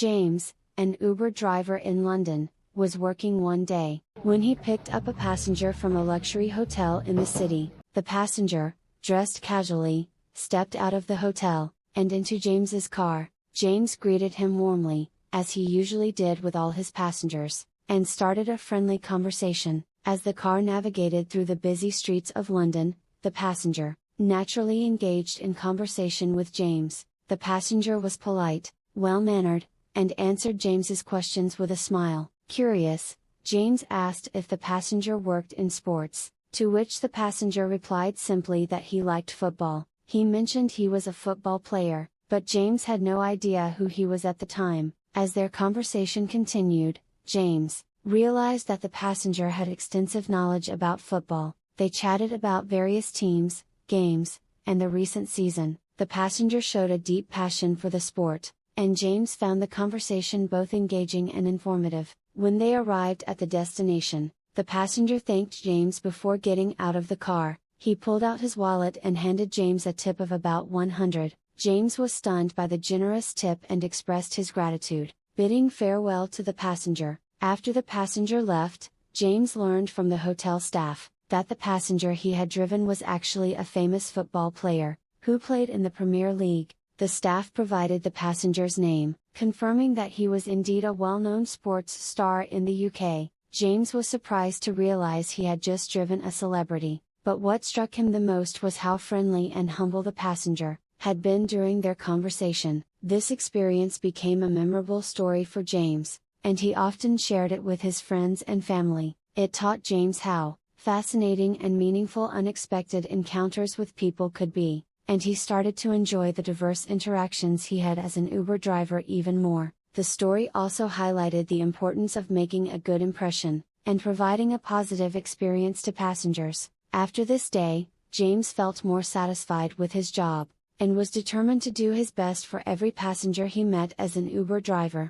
James, an Uber driver in London, was working one day, when he picked up a passenger from a luxury hotel in the city. The passenger, dressed casually, stepped out of the hotel, and into James's car. James greeted him warmly, as he usually did with all his passengers, and started a friendly conversation. As the car navigated through the busy streets of London, the passenger, naturally engaged in conversation with James. The passenger was polite, well-mannered, and answered James's questions with a smile. Curious, James asked if the passenger worked in sports, to which the passenger replied simply that he liked football. He mentioned he was a football player, but James had no idea who he was at the time. As their conversation continued, James realized that the passenger had extensive knowledge about football. They chatted about various teams, games, and the recent season. The passenger showed a deep passion for the sport, and James found the conversation both engaging and informative. When they arrived at the destination, the passenger thanked James before getting out of the car. He pulled out his wallet and handed James a tip of about 100. James was stunned by the generous tip and expressed his gratitude, bidding farewell to the passenger. After the passenger left, James learned from the hotel staff that the passenger he had driven was actually a famous football player, who played in the Premier League. The staff provided the passenger's name, confirming that he was indeed a well-known sports star in the UK. James was surprised to realize he had just driven a celebrity, but what struck him the most was how friendly and humble the passenger had been during their conversation. This experience became a memorable story for James, and he often shared it with his friends and family. It taught James how fascinating and meaningful unexpected encounters with people could be, and he started to enjoy the diverse interactions he had as an Uber driver even more. The story also highlighted the importance of making a good impression, and providing a positive experience to passengers. After this day, James felt more satisfied with his job, and was determined to do his best for every passenger he met as an Uber driver.